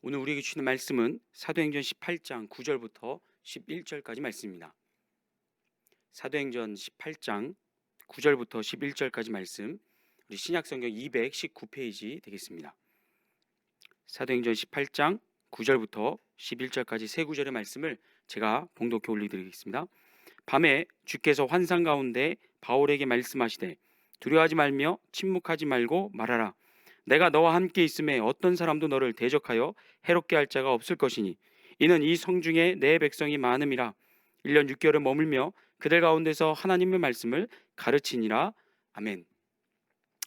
오늘 우리에게 주시는 말씀은 사도행전 18장 9절부터 11절까지 말씀입니다. 사도행전 18장 9절부터 11절까지 말씀, 우리 신약성경 219페이지 되겠습니다. 사도행전 18장 9절부터 11절까지 세 구절의 말씀을 제가 봉독해 올리드리겠습니다. 밤에 주께서 환상 가운데 바울에게 말씀하시되 두려워하지 말며 침묵하지 말고 말하라. 내가 너와 함께 있음에 어떤 사람도 너를 대적하여 해롭게 할 자가 없을 것이니 이는 이 성중에 내 백성이 많음이라. 1년 6개월을 머물며 그들 가운데서 하나님의 말씀을 가르치니라. 아멘.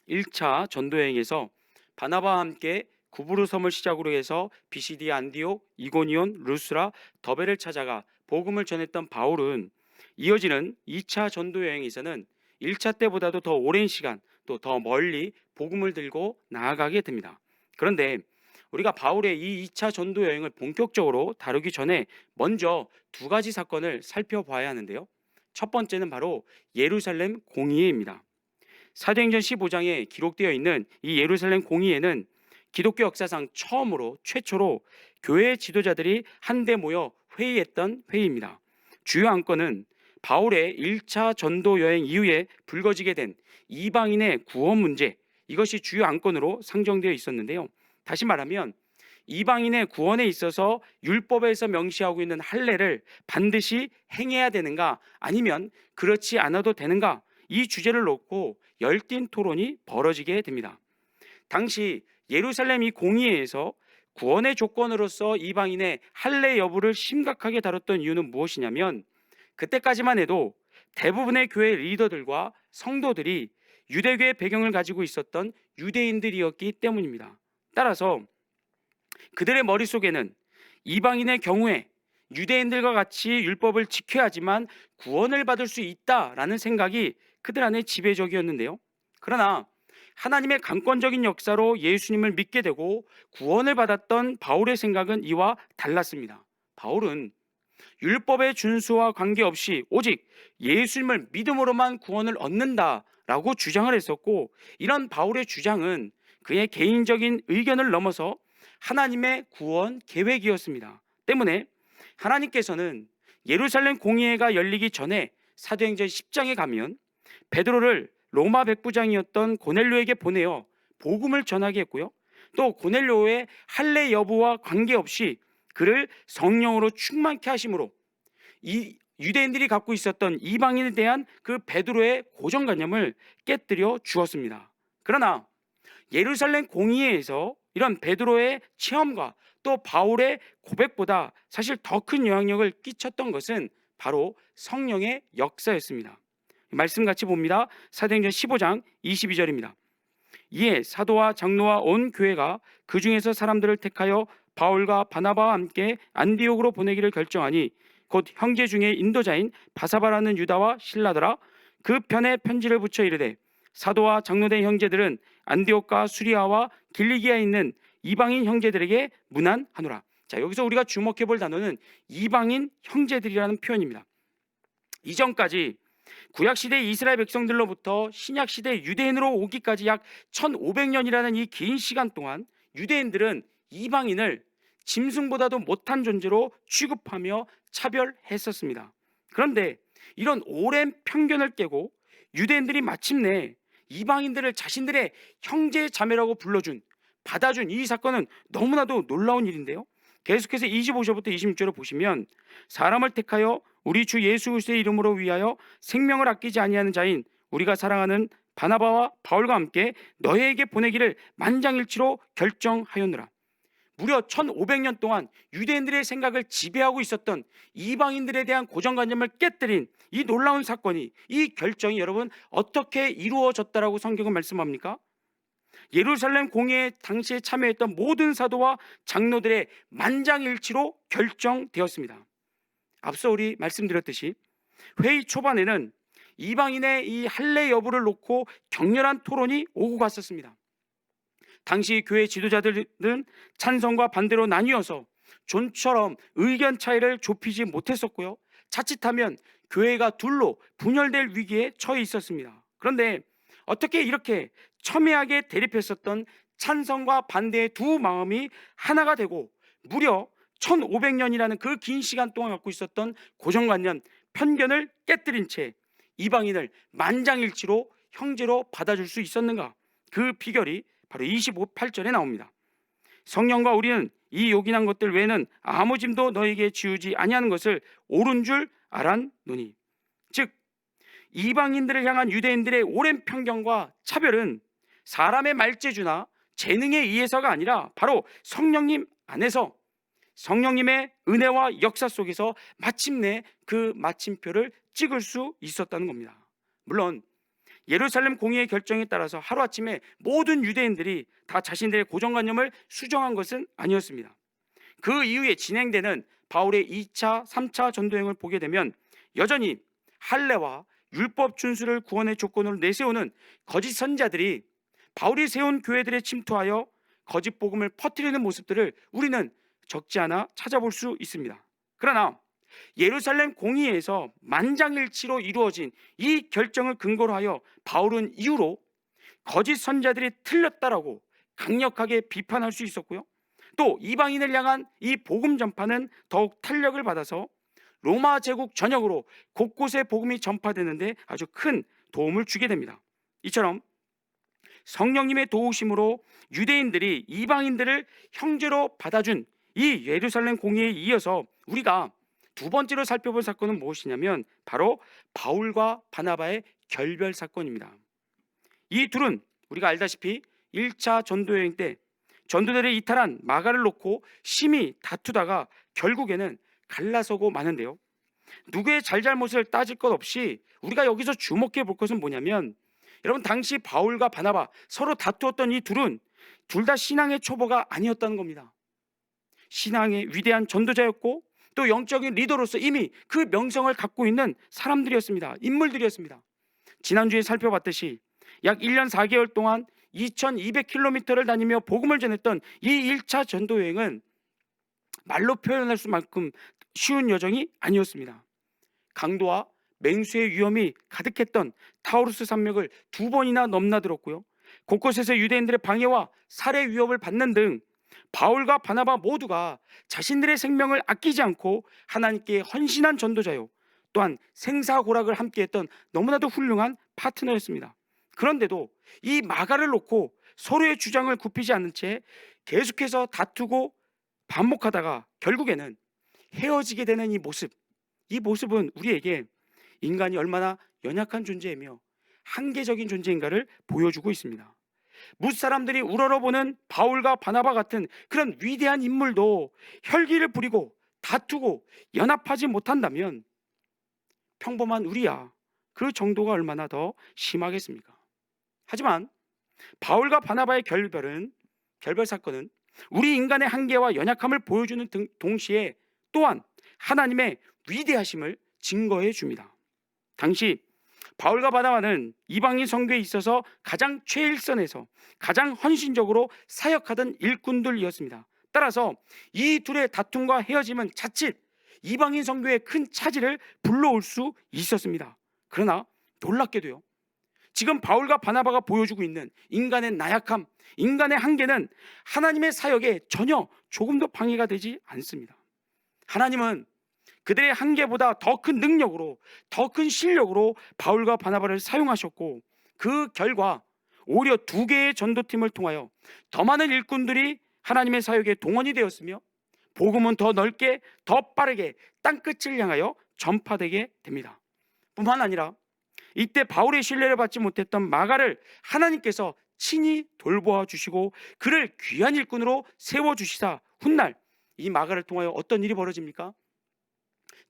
1차 전도여행에서 바나바와 함께 구브루 섬을 시작으로 해서 비시디 안디옥, 이고니온, 루스라, 더베를 찾아가 복음을 전했던 바울은 이어지는 2차 전도여행에서는 1차 때보다도 더 오랜 시간 또 더 멀리 복음을 들고 나아가게 됩니다. 그런데 우리가 바울의 이 2차 전도 여행을 본격적으로 다루기 전에 먼저 두 가지 사건을 살펴봐야 하는데요. 첫 번째는 바로 예루살렘 공의회입니다. 사도행전 15장에 기록되어 있는 이 예루살렘 공의회는 기독교 역사상 최초로 교회 지도자들이 한데 모여 회의했던 회의입니다. 주요 안건은 바울의 1차 전도 여행 이후에 불거지게 된 이방인의 구원 문제, 이것이 주요 안건으로 상정되어 있었는데요. 다시 말하면 이방인의 구원에 있어서 율법에서 명시하고 있는 할례를 반드시 행해야 되는가, 아니면 그렇지 않아도 되는가, 이 주제를 놓고 열띤 토론이 벌어지게 됩니다. 당시 예루살렘 이 공의회에서 구원의 조건으로서 이방인의 할례 여부를 심각하게 다뤘던 이유는 무엇이냐면, 그때까지만 해도 대부분의 교회 리더들과 성도들이 유대교의 배경을 가지고 있었던 유대인들이었기 때문입니다. 따라서 그들의 머릿속에는 이방인의 경우에 유대인들과 같이 율법을 지켜야 하지만 구원을 받을 수 있다라는 생각이 그들 안에 지배적이었는데요. 그러나 하나님의 강권적인 역사로 예수님을 믿게 되고 구원을 받았던 바울의 생각은 이와 달랐습니다. 바울은 율법의 준수와 관계없이 오직 예수님을 믿음으로만 구원을 얻는다라고 주장을 했었고, 이런 바울의 주장은 그의 개인적인 의견을 넘어서 하나님의 구원 계획이었습니다. 때문에 하나님께서는 예루살렘 공의회가 열리기 전에 사도행전 10장에 가면 베드로를 로마 백부장이었던 고넬료에게 보내어 복음을 전하게 했고요, 또 고넬료의 할례 여부와 관계없이 그를 성령으로 충만케 하심으로 이 유대인들이 갖고 있었던 이방인에 대한 그 베드로의 고정관념을 깨뜨려 주었습니다. 그러나 예루살렘 공의회에서 이런 베드로의 체험과 또 바울의 고백보다 사실 더 큰 영향력을 끼쳤던 것은 바로 성령의 역사였습니다. 말씀 같이 봅니다. 사도행전 15장 22절입니다. 이에 사도와 장로와 온 교회가 그 중에서 사람들을 택하여 바울과 바나바와 함께 안디옥으로 보내기를 결정하니 곧 형제 중에 인도자인 바사바라는 유다와 실라더라. 그 편에 편지를 붙여 이르되 사도와 장로된 형제들은 안디옥과 수리아와 길리기아에 있는 이방인 형제들에게 문안하노라. 자, 여기서 우리가 주목해 볼 단어는 이방인 형제들이라는 표현입니다. 이전까지 구약시대 이스라엘 백성들로부터 신약시대 유대인으로 오기까지 약 1500년이라는 이 긴 시간 동안 유대인들은 이방인을 짐승보다도 못한 존재로 취급하며 차별했었습니다. 그런데 이런 오랜 편견을 깨고 유대인들이 마침내 이방인들을 자신들의 형제 자매라고 받아준 이 사건은 너무나도 놀라운 일인데요. 계속해서 25절부터 26절을 보시면 사람을 택하여 우리 주 예수 그리스도의 이름으로 위하여 생명을 아끼지 아니하는 자인 우리가 사랑하는 바나바와 바울과 함께 너희에게 보내기를 만장일치로 결정하였노라. 무려 1500년 동안 유대인들의 생각을 지배하고 있었던 이방인들에 대한 고정관념을 깨뜨린 이 놀라운 사건이, 이 결정이 여러분 어떻게 이루어졌다라고 성경은 말씀합니까? 예루살렘 공회에 당시에 참여했던 모든 사도와 장로들의 만장일치로 결정되었습니다. 앞서 우리 말씀드렸듯이 회의 초반에는 이방인의 이 할례 여부를 놓고 격렬한 토론이 오고 갔었습니다. 당시 교회 지도자들은 찬성과 반대로 나뉘어서 좀처럼 의견 차이를 좁히지 못했었고요, 자칫하면 교회가 둘로 분열될 위기에 처해 있었습니다. 그런데 어떻게 이렇게 첨예하게 대립했었던 찬성과 반대의 두 마음이 하나가 되고 무려 1500년이라는 그 긴 시간 동안 갖고 있었던 고정관념, 편견을 깨뜨린 채 이방인을 만장일치로 형제로 받아줄 수 있었는가? 그 비결이 바로 25~8절에 나옵니다. 성령과 우리는 이 요긴한 것들 외에는 아무 짐도 너에게 지우지 아니하는 것을 옳은 줄 알았노니. 즉 이방인들을 향한 유대인들의 오랜 편견과 차별은 사람의 말재주나 재능에 의해서가 아니라 바로 성령님 안에서, 성령님의 은혜와 역사 속에서 마침내 그 마침표를 찍을 수 있었다는 겁니다. 물론 예루살렘 공의의 결정에 따라서 하루아침에 모든 유대인들이 다 자신들의 고정관념을 수정한 것은 아니었습니다. 그 이후에 진행되는 바울의 2차, 3차 전도행을 보게 되면 여전히 할례와 율법 준수를 구원의 조건으로 내세우는 거짓 선자들이 바울이 세운 교회들에 침투하여 거짓 복음을 퍼뜨리는 모습들을 우리는 적지 않아 찾아볼 수 있습니다. 그러나 예루살렘 공의회에서 만장일치로 이루어진 이 결정을 근거로 하여 바울은 이후로 거짓 선자들이 틀렸다라고 강력하게 비판할 수 있었고요. 또 이방인을 향한 이 복음 전파는 더욱 탄력을 받아서 로마 제국 전역으로 곳곳에 복음이 전파되는데 아주 큰 도움을 주게 됩니다. 이처럼 성령님의 도우심으로 유대인들이 이방인들을 형제로 받아준 이 예루살렘 공의회에 이어서 우리가 두 번째로 살펴볼 사건은 무엇이냐면 바로 바울과 바나바의 결별 사건입니다. 이 둘은 우리가 알다시피 1차 전도여행 때 전도대를 이탈한 마가를 놓고 심히 다투다가 결국에는 갈라서고 마는데요. 누구의 잘잘못을 따질 것 없이 우리가 여기서 주목해 볼 것은 뭐냐면, 여러분 당시 바울과 바나바 서로 다투었던 이 둘은 둘 다 신앙의 초보가 아니었다는 겁니다. 신앙의 위대한 전도자였고 또 영적인 리더로서 이미 그 명성을 갖고 있는 사람들이었습니다. 인물들이었습니다. 지난주에 살펴봤듯이 약 1년 4개월 동안 2200km를 다니며 복음을 전했던 이 1차 전도여행은 말로 표현할 수만큼 쉬운 여정이 아니었습니다. 강도와 맹수의 위험이 가득했던 타우루스 산맥을 2번이나 넘나들었고요. 곳곳에서 유대인들의 방해와 살해 위협을 받는 등 바울과 바나바 모두가 자신들의 생명을 아끼지 않고 하나님께 헌신한 전도자요, 또한 생사고락을 함께했던 너무나도 훌륭한 파트너였습니다. 그런데도 이 마가를 놓고 서로의 주장을 굽히지 않는 채 계속해서 다투고 반복하다가 결국에는 헤어지게 되는 이 모습은 우리에게 인간이 얼마나 연약한 존재이며 한계적인 존재인가를 보여주고 있습니다. 무사람들이 우러러보는 바울과 바나바 같은 그런 위대한 인물도 혈기를 부리고 다투고 연합하지 못한다면 평범한 우리야 그 정도가 얼마나 더 심하겠습니까? 하지만 바울과 바나바의 결별 사건은 우리 인간의 한계와 연약함을 보여주는 동시에 또한 하나님의 위대하심을 증거해 줍니다. 당시 바울과 바나바는 이방인 선교에 있어서 가장 최일선에서 가장 헌신적으로 사역하던 일꾼들이었습니다. 따라서 이 둘의 다툼과 헤어짐은 자칫 이방인 선교에 큰 차질을 불러올 수 있었습니다. 그러나 놀랍게도요, 지금 바울과 바나바가 보여주고 있는 인간의 나약함, 인간의 한계는 하나님의 사역에 전혀 조금도 방해가 되지 않습니다. 하나님은 그들의 한계보다 더 큰 능력으로, 더 큰 실력으로 바울과 바나바를 사용하셨고, 그 결과 오히려 2개의 전도팀을 통하여 더 많은 일꾼들이 하나님의 사역에 동원이 되었으며 복음은 더 넓게, 더 빠르게 땅끝을 향하여 전파되게 됩니다. 뿐만 아니라 이때 바울의 신뢰를 받지 못했던 마가를 하나님께서 친히 돌보아 주시고 그를 귀한 일꾼으로 세워주시사 훗날 이 마가를 통하여 어떤 일이 벌어집니까?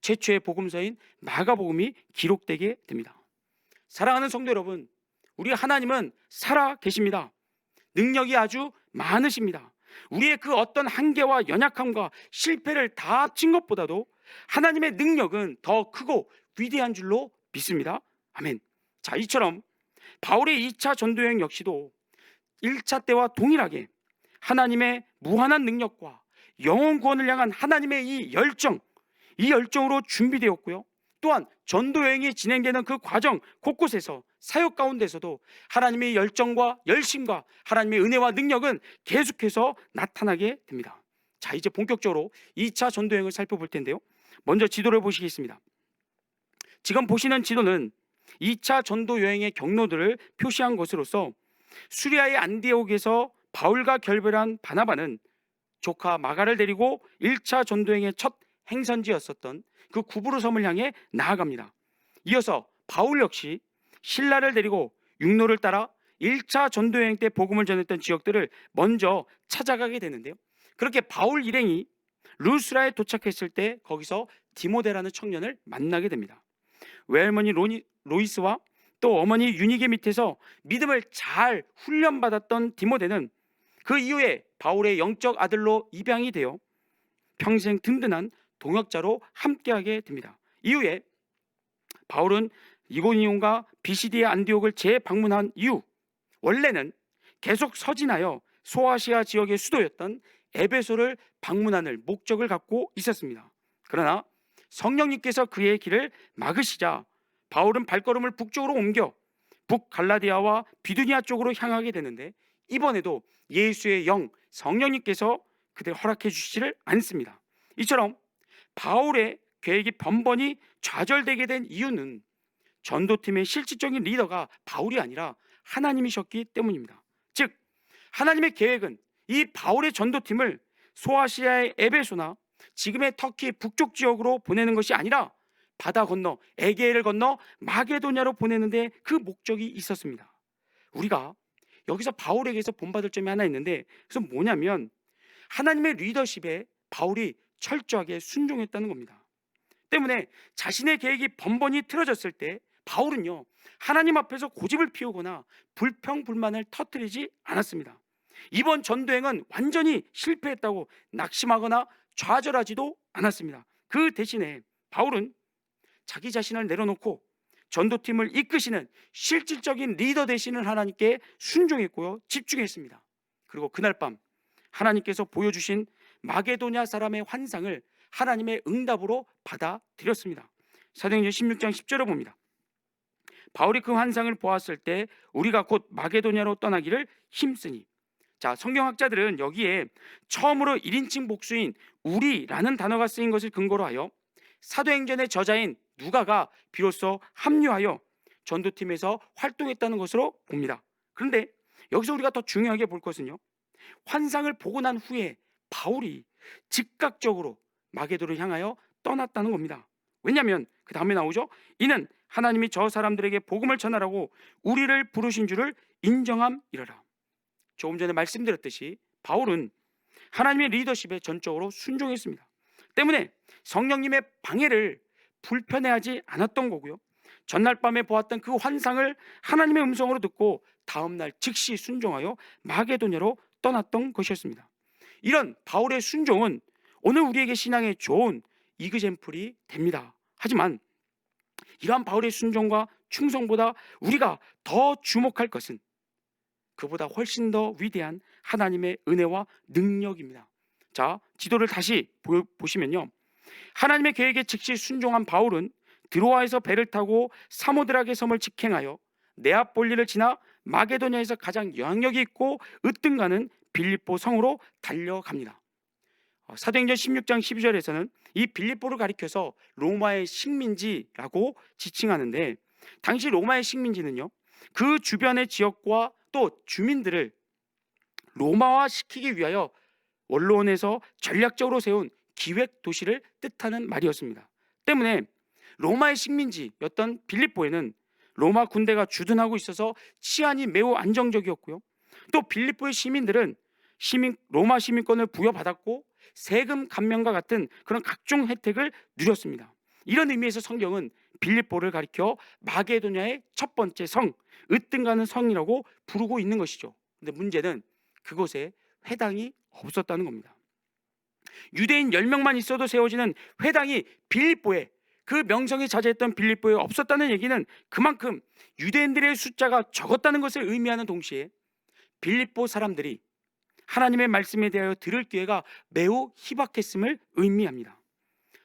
최초의 복음서인 마가복음이 기록되게 됩니다. 사랑하는 성도 여러분, 우리 하나님은 살아 계십니다. 능력이 아주 많으십니다. 우리의 그 어떤 한계와 연약함과 실패를 다 합친 것보다도 하나님의 능력은 더 크고 위대한 줄로 믿습니다. 아멘. 자, 이처럼 바울의 2차 전도여행 역시도 1차 때와 동일하게 하나님의 무한한 능력과 영혼 구원을 향한 하나님의 이 열정으로 준비되었고요. 또한 전도여행이 진행되는 그 과정 곳곳에서 사역 가운데서도 하나님의 열정과 열심과 하나님의 은혜와 능력은 계속해서 나타나게 됩니다. 자, 이제 본격적으로 2차 전도 여행을 살펴볼 텐데요. 먼저 지도를 보시겠습니다. 지금 보시는 지도는 2차 전도 여행의 경로들을 표시한 것으로서 수리아의 안디옥에서 바울과 결별한 바나바는 조카 마가를 데리고 1차 전도여행의 첫 행선지였었던 그 구브로 섬을 향해 나아갑니다. 이어서 바울 역시 신라를 데리고 육로를 따라 1차 전도여행 때 복음을 전했던 지역들을 먼저 찾아가게 되는데요. 그렇게 바울 일행이 루스라에 도착했을 때 거기서 디모데라는 청년을 만나게 됩니다. 외할머니 로이스와 또 어머니 유니게 밑에서 믿음을 잘 훈련받았던 디모데는 그 이후에 바울의 영적 아들로 입양이 되어 평생 든든한 동역자로 함께하게 됩니다. 이후에 바울은 이고니온과 비시디아 안디옥을 재방문한 이후 원래는 계속 서진하여 소아시아 지역의 수도였던 에베소를 방문하는 목적을 갖고 있었습니다. 그러나 성령님께서 그의 길을 막으시자 바울은 발걸음을 북쪽으로 옮겨 북갈라디아와 비두니아 쪽으로 향하게 되는데, 이번에도 예수의 영 성령님께서 그들 허락해 주시지를 않습니다. 이처럼 바울의 계획이 번번이 좌절되게 된 이유는 전도팀의 실질적인 리더가 바울이 아니라 하나님이셨기 때문입니다. 즉 하나님의 계획은 이 바울의 전도팀을 소아시아의 에베소나 지금의 터키 북쪽 지역으로 보내는 것이 아니라 바다 건너 에게해를 건너 마게도냐로 보내는데 그 목적이 있었습니다. 우리가 여기서 바울에게서 본받을 점이 하나 있는데, 그것은 뭐냐면 하나님의 리더십에 바울이 철저하게 순종했다는 겁니다. 때문에 자신의 계획이 번번이 틀어졌을 때 바울은요, 하나님 앞에서 고집을 피우거나 불평불만을 터뜨리지 않았습니다. 이번 전도행은 완전히 실패했다고 낙심하거나 좌절하지도 않았습니다. 그 대신에 바울은 자기 자신을 내려놓고 전도팀을 이끄시는 실질적인 리더 되시는 하나님께 순종했고요, 집중했습니다. 그리고 그날 밤 하나님께서 보여주신 마게도냐 사람의 환상을 하나님의 응답으로 받아들였습니다. 사도행전 16장 10절을 봅니다. 바울이 그 환상을 보았을 때 우리가 곧 마게도냐로 떠나기를 힘쓰니. 자, 성경학자들은 여기에 처음으로 1인칭 복수인 우리라는 단어가 쓰인 것을 근거로 하여 사도행전의 저자인 누가가 비로소 합류하여 전도팀에서 활동했다는 것으로 봅니다. 그런데 여기서 우리가 더 중요하게 볼 것은요, 환상을 보고 난 후에 바울이 즉각적으로 마게도를 향하여 떠났다는 겁니다. 왜냐하면 그 다음에 나오죠. 이는 하나님이 저 사람들에게 복음을 전하라고 우리를 부르신 줄을 인정함이러라. 조금 전에 말씀드렸듯이 바울은 하나님의 리더십에 전적으로 순종했습니다. 때문에 성령님의 방해를 불편해하지 않았던 거고요, 전날 밤에 보았던 그 환상을 하나님의 음성으로 듣고 다음날 즉시 순종하여 마게도냐로 떠났던 것이었습니다. 이런 바울의 순종은 오늘 우리에게 신앙에 좋은 이그젬플이 됩니다. 하지만 이러한 바울의 순종과 충성보다 우리가 더 주목할 것은 그보다 훨씬 더 위대한 하나님의 은혜와 능력입니다. 자, 지도를 다시 보시면요, 하나님의 계획에 즉시 순종한 바울은 드로아에서 배를 타고 사모드라게 섬을 직행하여 네아폴리를 지나 마게도냐에서 가장 영향력이 있고 으뜸가는 빌립보 성으로 달려갑니다. 사도행전 16장 12절에서는 이 빌립보를 가리켜서 로마의 식민지라고 지칭하는데, 당시 로마의 식민지는요, 그 주변의 지역과 또 주민들을 로마화 시키기 위하여 원로원에서 전략적으로 세운 기획 도시를 뜻하는 말이었습니다. 때문에 로마의 식민지였던 빌립보에는 로마 군대가 주둔하고 있어서 치안이 매우 안정적이었고요, 또 빌립보의 시민들은 로마 시민권을 부여받았고 세금 감면과 같은 그런 각종 혜택을 누렸습니다. 이런 의미에서 성경은 빌립보를 가리켜 마게도냐의 첫 번째 성, 으뜸가는 성이라고 부르고 있는 것이죠. 근데 문제는 그곳에 회당이 없었다는 겁니다. 유대인 10명만 있어도 세워지는 회당이 빌립보에, 그 명성이 자자했던 빌립보에 없었다는 얘기는 그만큼 유대인들의 숫자가 적었다는 것을 의미하는 동시에 빌립보 사람들이 하나님의 말씀에 대하여 들을 기회가 매우 희박했음을 의미합니다.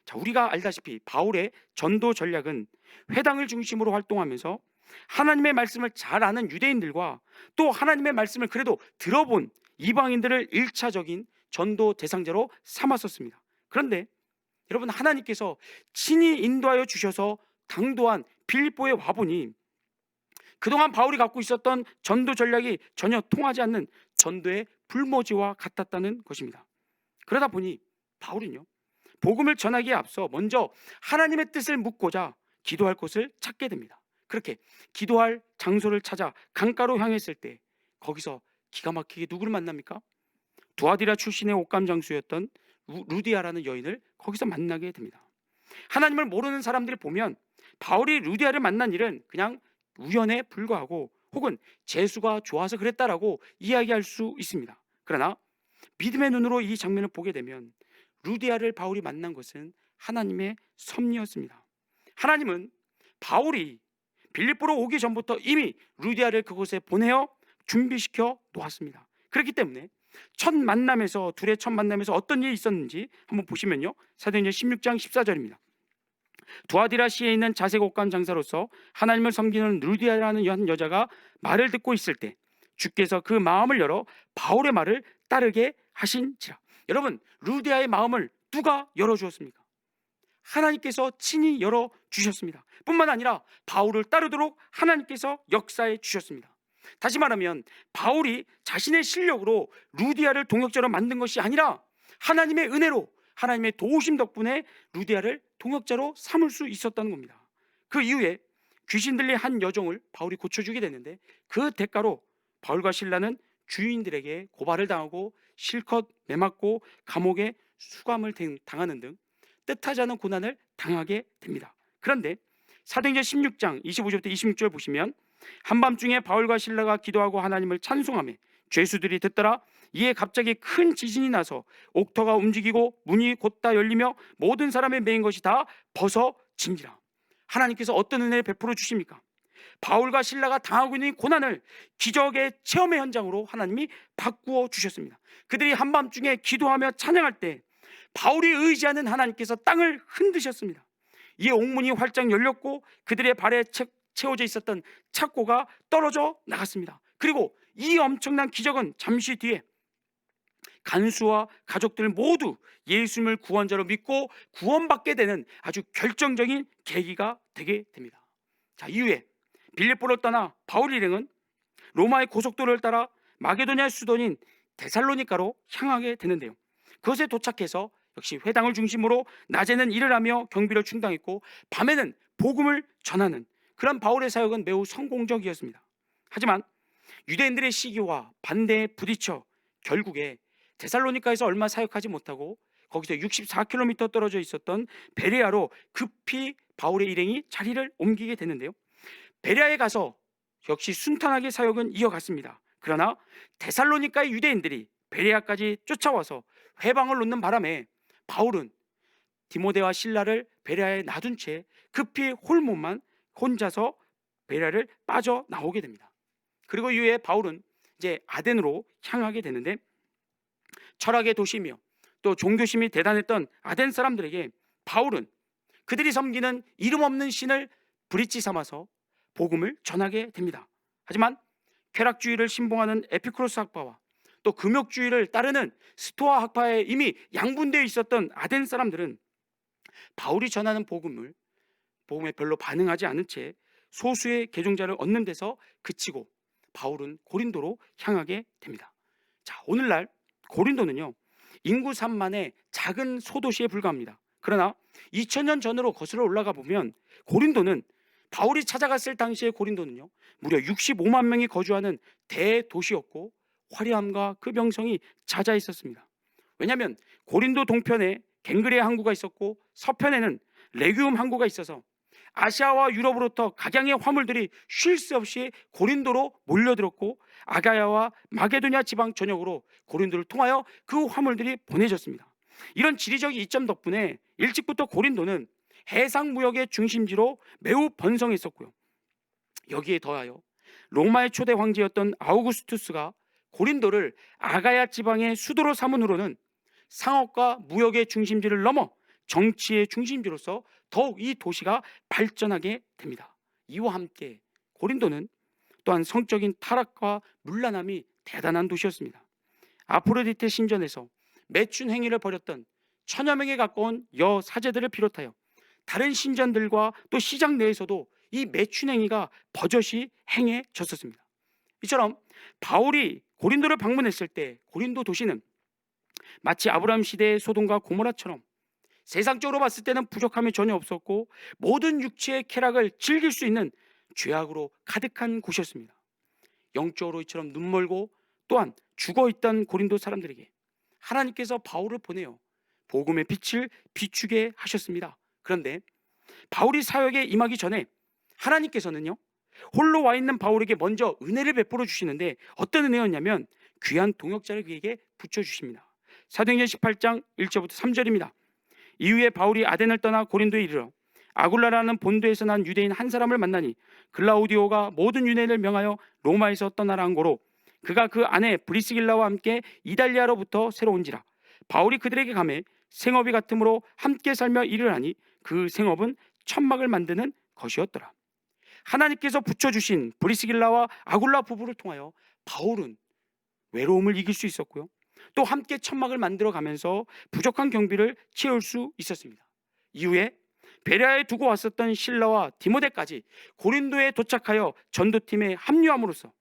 자, 우리가 알다시피 바울의 전도 전략은 회당을 중심으로 활동하면서 하나님의 말씀을 잘 아는 유대인들과 또 하나님의 말씀을 그래도 들어본 이방인들을 1차적인 전도 대상자로 삼았었습니다. 그런데 여러분, 하나님께서 친히 인도하여 주셔서 당도한 빌립보에 와보니 그동안 바울이 갖고 있었던 전도 전략이 전혀 통하지 않는 전도의 불모지와 같았다는 것입니다. 그러다 보니 바울은요, 복음을 전하기에 앞서 먼저 하나님의 뜻을 묻고자 기도할 곳을 찾게 됩니다. 그렇게 기도할 장소를 찾아 강가로 향했을 때 거기서 기가 막히게 누구를 만납니까? 두아디라 출신의 옷감 장수였던 루디아라는 여인을 거기서 만나게 됩니다. 하나님을 모르는 사람들이 보면 바울이 루디아를 만난 일은 그냥 우연에 불과하고 혹은 재수가 좋아서 그랬다라고 이야기할 수 있습니다. 그러나 믿음의 눈으로 이 장면을 보게 되면 루디아를 바울이 만난 것은 하나님의 섭리였습니다. 하나님은 바울이 빌립보로 오기 전부터 이미 루디아를 그곳에 보내어 준비시켜 놓았습니다. 그렇기 때문에 둘의 첫 만남에서 어떤 일이 있었는지 한번 보시면요, 사도행전 16장 14절입니다. 두아디라 시에 있는 자색 옷감 장사로서 하나님을 섬기는 루디아라는 한 여자가 말을 듣고 있을 때 주께서 그 마음을 열어 바울의 말을 따르게 하신지라. 여러분, 루디아의 마음을 누가 열어주었습니까? 하나님께서 친히 열어주셨습니다. 뿐만 아니라 바울을 따르도록 하나님께서 역사해 주셨습니다. 다시 말하면 바울이 자신의 실력으로 루디아를 동역자로 만든 것이 아니라 하나님의 은혜로, 하나님의 도우심 덕분에 루디아를 동역자로 삼을 수 있었다는 겁니다. 그 이후에 귀신 들린 한 여종을 바울이 고쳐주게 됐는데 그 대가로 바울과 실라는 주인들에게 고발을 당하고 실컷 매맞고 감옥에 수감을 당하는 등 뜻하지 않은 고난을 당하게 됩니다. 그런데 사도행전 16장 25절부터 26절 보시면 한밤중에 바울과 실라가 기도하고 하나님을 찬송하며 죄수들이 듣더라. 이에 갑자기 큰 지진이 나서 옥터가 움직이고 문이 곧다 열리며 모든 사람의 매인 것이 다 벗어진지라. 하나님께서 어떤 은혜를 베풀어 주십니까? 바울과 실라가 당하고 있는 고난을 기적의 체험의 현장으로 하나님이 바꾸어 주셨습니다. 그들이 한밤중에 기도하며 찬양할 때 바울이 의지하는 하나님께서 땅을 흔드셨습니다. 이에 옥문이 활짝 열렸고 그들의 발에 채워져 있었던 착고가 떨어져 나갔습니다. 그리고 이 엄청난 기적은 잠시 뒤에 간수와 가족들 모두 예수님을 구원자로 믿고 구원받게 되는 아주 결정적인 계기가 되게 됩니다. 자, 이후에 빌립보를 떠나 바울 일행은 로마의 고속도로를 따라 마게도냐 수도인 데살로니가로 향하게 되는데요. 그것에 도착해서 역시 회당을 중심으로 낮에는 일을 하며 경비를 충당했고 밤에는 복음을 전하는 그런 바울의 사역은 매우 성공적이었습니다. 하지만 유대인들의 시기와 반대에 부딪혀 결국에 데살로니가에서 얼마 사역하지 못하고 거기서 64km 떨어져 있었던 베레아로 급히 바울의 일행이 자리를 옮기게 되는데요. 베레아에 가서 역시 순탄하게 사역은 이어갔습니다. 그러나 데살로니가의 유대인들이 베레아까지 쫓아와서 회방을 놓는 바람에 바울은 디모데와 실라를 베레아에 놔둔 채 급히 홀몸만 혼자서 베레아를 빠져나오게 됩니다. 그리고 이후에 바울은 이제 아덴으로 향하게 되는데 철학의 도시며 또 종교심이 대단했던 아덴 사람들에게 바울은 그들이 섬기는 이름 없는 신을 브릿지 삼아서 복음을 전하게 됩니다. 하지만 쾌락주의를 신봉하는 에피쿠로스 학파와 또 금욕주의를 따르는 스토아 학파에 이미 양분되어 있었던 아덴 사람들은 바울이 전하는 복음에 별로 반응하지 않은 채 소수의 개종자를 얻는 데서 그치고 바울은 고린도로 향하게 됩니다. 자, 오늘날 고린도는요, 인구 3만의 작은 소도시에 불과합니다. 그러나 2000년 전으로 거슬러 올라가 보면 고린도는 바울이 찾아갔을 당시의 고린도는요, 무려 65만 명이 거주하는 대도시였고 화려함과 그 명성이 잦아 있었습니다. 왜냐하면 고린도 동편에 갱그레아 항구가 있었고 서편에는 레기움 항구가 있어서 아시아와 유럽으로부터 각양의 화물들이 쉴 새 없이 고린도로 몰려들었고 아가야와 마게도냐 지방 전역으로 고린도를 통하여 그 화물들이 보내졌습니다. 이런 지리적 이점 덕분에 일찍부터 고린도는 해상 무역의 중심지로 매우 번성했었고요. 여기에 더하여 로마의 초대 황제였던 아우구스투스가 고린도를 아가야 지방의 수도로 삼은 후로는 상업과 무역의 중심지를 넘어 정치의 중심지로서 더욱 이 도시가 발전하게 됩니다. 이와 함께 고린도는 또한 성적인 타락과 문란함이 대단한 도시였습니다. 아프로디테 신전에서 매춘 행위를 벌였던 천여 명에 가까운 여사제들을 비롯하여 다른 신전들과 또 시장 내에서도 이 매춘 행위가 버젓이 행해졌었습니다. 이처럼 바울이 고린도를 방문했을 때 고린도 도시는 마치 아브라함 시대의 소돔과 고모라처럼 세상적으로 봤을 때는 부족함이 전혀 없었고 모든 육체의 쾌락을 즐길 수 있는 죄악으로 가득한 곳이었습니다. 영적으로 이처럼 눈멀고 또한 죽어있던 고린도 사람들에게 하나님께서 바울을 보내어 복음의 빛을 비추게 하셨습니다. 그런데 바울이 사역에 임하기 전에 하나님께서는요, 홀로 와 있는 바울에게 먼저 은혜를 베풀어 주시는데 어떤 은혜였냐면 귀한 동역자를 그에게 붙여주십니다. 사도행전 18장 1절부터 3절입니다. 이후에 바울이 아덴을 떠나 고린도에 이르러 아굴라라는 본도에서 난 유대인 한 사람을 만나니 글라우디오가 모든 유대인을 명하여 로마에서 떠나라 한 고로 그가 그 아내 브리스길라와 함께 이달리아로부터 새로 온지라. 바울이 그들에게 가매 생업이 같으므로 함께 살며 일을 하니 그 생업은 천막을 만드는 것이었더라. 하나님께서 붙여주신 브리스길라와 아굴라 부부를 통하여 바울은 외로움을 이길 수 있었고요, 또 함께 천막을 만들어 가면서 부족한 경비를 채울 수 있었습니다. 이후에 베레아에 두고 왔었던 실라와 디모데까지 고린도에 도착하여 전도팀에 합류함으로써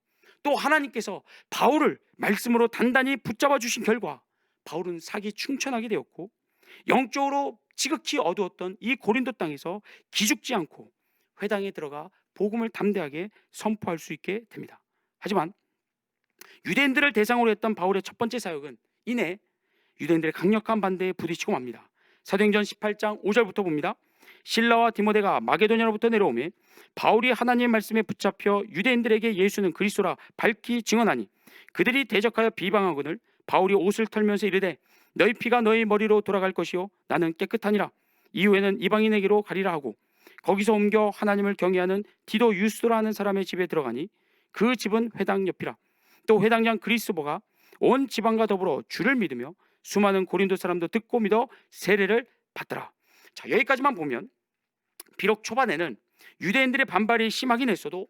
또 하나님께서 바울을 말씀으로 단단히 붙잡아 주신 결과 바울은 사기 충천하게 되었고 영적으로 지극히 어두웠던 이 고린도 땅에서 기죽지 않고 회당에 들어가 복음을 담대하게 선포할 수 있게 됩니다. 하지만 유대인들을 대상으로 했던 바울의 첫 번째 사역은 이내 유대인들의 강력한 반대에 부딪히고 맙니다. 사도행전 18장 5절부터 봅니다. 실라와 디모데가 마게도냐로부터 내려오매 바울이 하나님의 말씀에 붙잡혀 유대인들에게 예수는 그리스도라 밝히 증언하니 그들이 대적하여 비방하거늘 바울이 옷을 털면서 이르되 너희 피가 너희 머리로 돌아갈 것이요 나는 깨끗하니라. 이후에는 이방인에게로 가리라 하고 거기서 옮겨 하나님을 경외하는 디도 유스도라 하는 사람의 집에 들어가니 그 집은 회당 옆이라. 또 회당장 그리스도가 온 지방과 더불어 주를 믿으며 수많은 고린도 사람도 듣고 믿어 세례를 받더라. 자, 여기까지만 보면 비록 초반에는 유대인들의 반발이 심하긴 했어도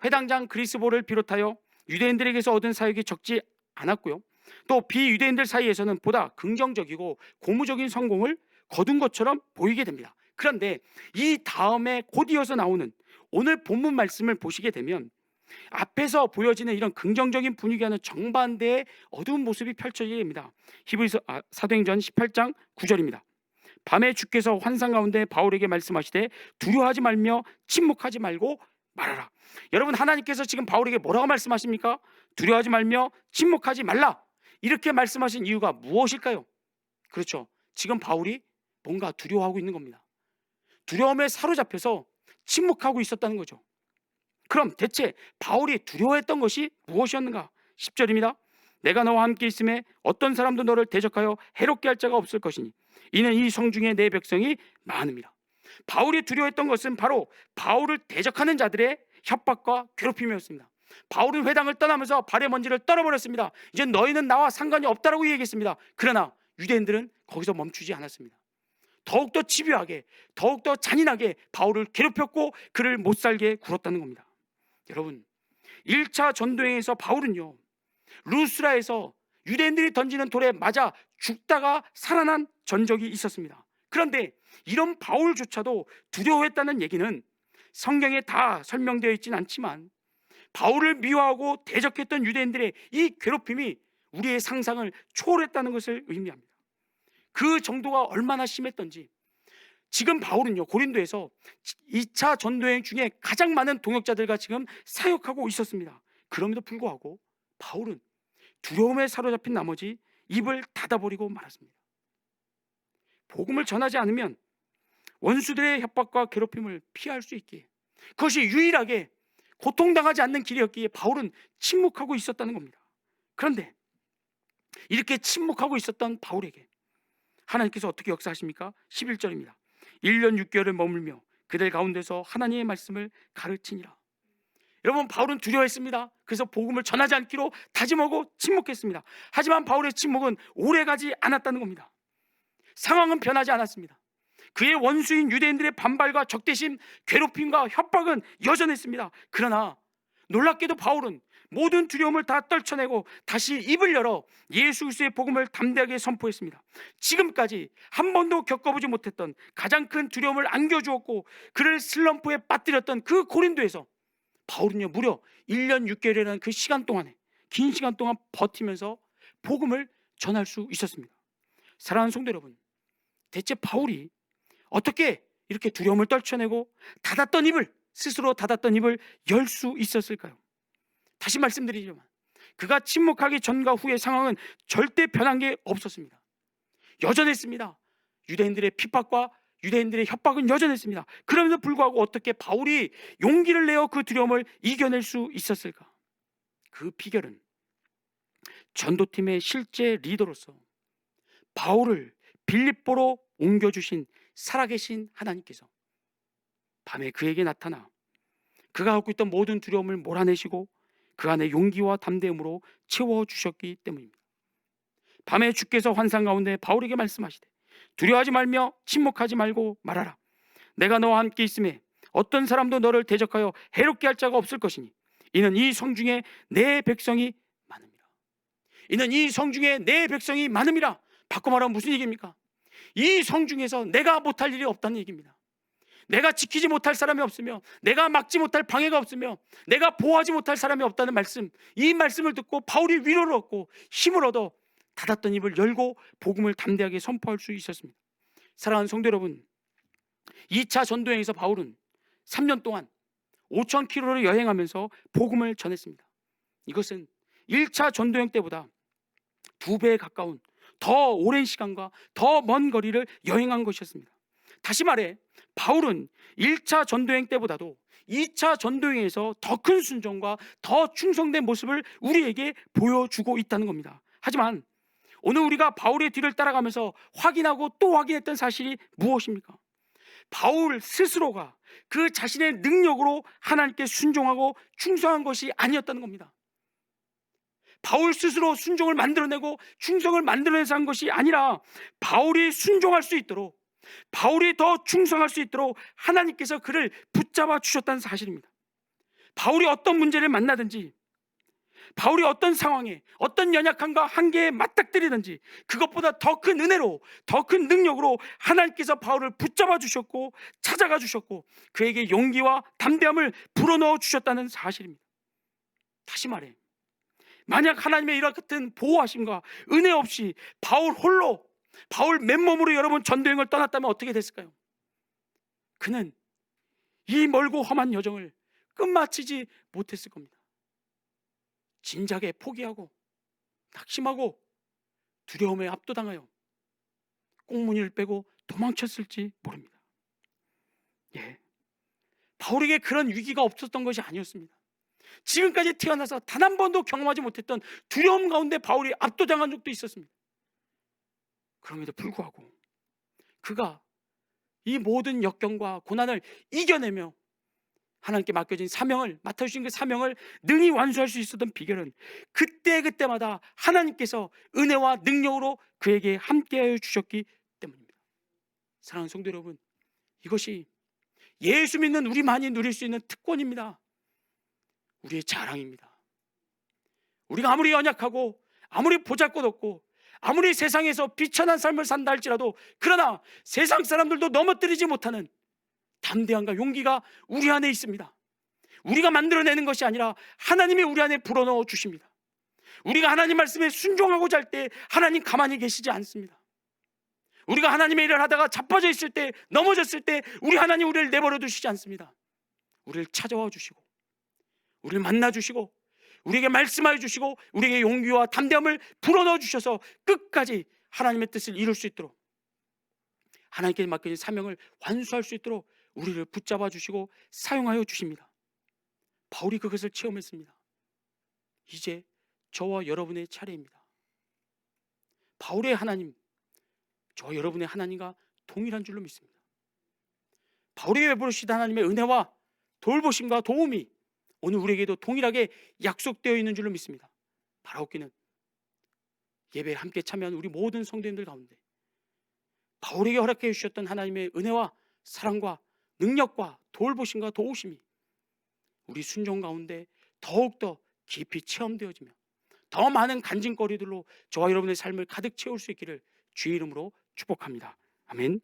회당장 그리스도를 비롯하여 유대인들에게서 얻은 사역이 적지 않았고요, 또 비유대인들 사이에서는 보다 긍정적이고 고무적인 성공을 거둔 것처럼 보이게 됩니다. 그런데 이 다음에 곧 이어서 나오는 오늘 본문 말씀을 보시게 되면 앞에서 보여지는 이런 긍정적인 분위기와는 정반대의 어두운 모습이 펼쳐지게 됩니다. 사도행전 18장 9절입니다. 밤에 주께서 환상 가운데 바울에게 말씀하시되 두려워하지 말며 침묵하지 말고 말하라. 여러분, 하나님께서 지금 바울에게 뭐라고 말씀하십니까? 두려워하지 말며 침묵하지 말라, 이렇게 말씀하신 이유가 무엇일까요? 그렇죠, 지금 바울이 뭔가 두려워하고 있는 겁니다. 두려움에 사로잡혀서 침묵하고 있었다는 거죠. 그럼 대체 바울이 두려워했던 것이 무엇이었는가? 10절입니다. 내가 너와 함께 있음에 어떤 사람도 너를 대적하여 해롭게 할 자가 없을 것이니 이는 이 성중에 내 백성이 많음이라. 바울이 두려워했던 것은 바로 바울을 대적하는 자들의 협박과 괴롭힘이었습니다. 바울은 회당을 떠나면서 발의 먼지를 떨어버렸습니다. 이제 너희는 나와 상관이 없다라고 얘기했습니다. 그러나 유대인들은 거기서 멈추지 않았습니다. 더욱더 집요하게, 더욱더 잔인하게 바울을 괴롭혔고 그를 못살게 굴었다는 겁니다. 여러분, 1차 전도행에서 바울은요, 루스라에서 유대인들이 던지는 돌에 맞아 죽다가 살아난 전적이 있었습니다. 그런데 이런 바울조차도 두려워했다는 얘기는 성경에 다 설명되어 있지는 않지만 바울을 미워하고 대적했던 유대인들의 이 괴롭힘이 우리의 상상을 초월했다는 것을 의미합니다. 그 정도가 얼마나 심했던지 지금 바울은요, 고린도에서 2차 전도여행 중에 가장 많은 동역자들과 지금 사역하고 있었습니다. 그럼에도 불구하고 바울은 두려움에 사로잡힌 나머지 입을 닫아버리고 말았습니다. 복음을 전하지 않으면 원수들의 협박과 괴롭힘을 피할 수 있기에, 그것이 유일하게 고통당하지 않는 길이었기에 바울은 침묵하고 있었다는 겁니다. 그런데 이렇게 침묵하고 있었던 바울에게 하나님께서 어떻게 역사하십니까? 11절입니다. 1년 6개월을 머물며 그들 가운데서 하나님의 말씀을 가르치니라. 여러분, 바울은 두려워했습니다. 그래서 복음을 전하지 않기로 다짐하고 침묵했습니다. 하지만 바울의 침묵은 오래가지 않았다는 겁니다. 상황은 변하지 않았습니다. 그의 원수인 유대인들의 반발과 적대심, 괴롭힘과 협박은 여전했습니다. 그러나 놀랍게도 바울은 모든 두려움을 다 떨쳐내고 다시 입을 열어 예수 그리스도의 복음을 담대하게 선포했습니다. 지금까지 한 번도 겪어보지 못했던 가장 큰 두려움을 안겨주었고 그를 슬럼프에 빠뜨렸던 그 고린도에서 바울은요 무려 1년 6개월이라는 그 시간 동안에 긴 시간 동안 버티면서 복음을 전할 수 있었습니다. 사랑하는 성도 여러분, 대체 바울이 어떻게 이렇게 두려움을 떨쳐내고 스스로 닫았던 입을 열 수 있었을까요? 다시 말씀드리지만 그가 침묵하기 전과 후의 상황은 절대 변한 게 없었습니다. 여전했습니다. 유대인들의 핍박과 유대인들의 협박은 여전했습니다. 그럼에도 불구하고 어떻게 바울이 용기를 내어 그 두려움을 이겨낼 수 있었을까? 그 비결은 전도팀의 실제 리더로서 바울을 빌립보로 옮겨주신 살아계신 하나님께서 밤에 그에게 나타나 그가 갖고 있던 모든 두려움을 몰아내시고 그 안에 용기와 담대함으로 채워주셨기 때문입니다. 밤에 주께서 환상 가운데 바울에게 말씀하시되 두려워하지 말며 침묵하지 말고 말하라. 내가 너와 함께 있음에 어떤 사람도 너를 대적하여 해롭게 할 자가 없을 것이니 이는 이 성중에 내 백성이 많음이라. 이는 이 성중에 내 백성이 많음이라. 바꿔 말하면 무슨 얘기입니까? 이 성중에서 내가 못할 일이 없다는 얘기입니다. 내가 지키지 못할 사람이 없으며 내가 막지 못할 방해가 없으며 내가 보호하지 못할 사람이 없다는 말씀, 이 말씀을 듣고 바울이 위로를 얻고 힘을 얻어 닫았던 입을 열고 복음을 담대하게 선포할 수 있었습니다. 사랑하는 성도 여러분, 2차 전도여행에서 바울은 3년 동안 5,000km를 여행하면서 복음을 전했습니다. 이것은 1차 전도여행 때보다 2배에 가까운 더 오랜 시간과 더 먼 거리를 여행한 것이었습니다. 다시 말해 바울은 1차 전도여행 때보다도 2차 전도여행에서 더 큰 순종과 더 충성된 모습을 우리에게 보여주고 있다는 겁니다. 하지만 오늘 우리가 바울의 뒤를 따라가면서 확인하고 또 확인했던 사실이 무엇입니까? 바울 스스로가 그 자신의 능력으로 하나님께 순종하고 충성한 것이 아니었다는 겁니다. 바울 스스로 순종을 만들어내고 충성을 만들어내서 한 것이 아니라 바울이 순종할 수 있도록, 바울이 더 충성할 수 있도록 하나님께서 그를 붙잡아 주셨다는 사실입니다. 바울이 어떤 문제를 만나든지, 바울이 어떤 상황에 어떤 연약함과 한계에 맞닥뜨리든지 그것보다 더 큰 은혜로, 더 큰 능력으로 하나님께서 바울을 붙잡아 주셨고 찾아가 주셨고 그에게 용기와 담대함을 불어넣어 주셨다는 사실입니다. 다시 말해, 만약 하나님의 이와 같은 보호하심과 은혜 없이 바울 맨몸으로 여러분 전도여행을 떠났다면 어떻게 됐을까요? 그는 이 멀고 험한 여정을 끝마치지 못했을 겁니다. 진작에 포기하고 낙심하고 두려움에 압도당하여 꽁무니를 빼고 도망쳤을지 모릅니다. 바울에게 그런 위기가 없었던 것이 아니었습니다. 지금까지 태어나서 단 한 번도 경험하지 못했던 두려움 가운데 바울이 압도당한 적도 있었습니다. 그럼에도 불구하고 그가 이 모든 역경과 고난을 이겨내며 하나님께 맡겨진 사명을, 맡아주신 그 사명을 능히 완수할 수 있었던 비결은 그때마다 하나님께서 은혜와 능력으로 그에게 함께하여 주셨기 때문입니다. 사랑하는 성도 여러분, 이것이 예수 믿는 우리만이 누릴 수 있는 특권입니다. 우리의 자랑입니다. 우리가 아무리 연약하고 아무리 보잘것없고 아무리 세상에서 비천한 삶을 산다 할지라도 그러나 세상 사람들도 넘어뜨리지 못하는 담대함과 용기가 우리 안에 있습니다. 우리가 만들어내는 것이 아니라 하나님이 우리 안에 불어넣어 주십니다. 우리가 하나님 말씀에 순종하고자 할 때 하나님 가만히 계시지 않습니다. 우리가 하나님의 일을 하다가 자빠져 있을 때, 넘어졌을 때 우리 하나님 우리를 내버려 두시지 않습니다. 우리를 찾아와 주시고 우리를 만나 주시고 우리에게 말씀하여 주시고 우리에게 용기와 담대함을 불어넣어 주셔서 끝까지 하나님의 뜻을 이룰 수 있도록, 하나님께 맡겨진 사명을 완수할 수 있도록 우리를 붙잡아 주시고 사용하여 주십니다. 바울이 그것을 체험했습니다. 이제 저와 여러분의 차례입니다. 바울의 하나님, 저와 여러분의 하나님과 동일한 줄로 믿습니다. 바울에게 베풀으신 하나님의 은혜와 돌보심과 도움이 오늘 우리에게도 동일하게 약속되어 있는 줄로 믿습니다. 바라옵기는 예배에 함께 참여한 우리 모든 성도님들 가운데 바울에게 허락해 주셨던 하나님의 은혜와 사랑과 능력과 돌보심과 도우심이 우리 순종 가운데 더욱더 깊이 체험되어지며 더 많은 간증거리들로 저와 여러분의 삶을 가득 채울 수 있기를 주의 이름으로 축복합니다. 아멘.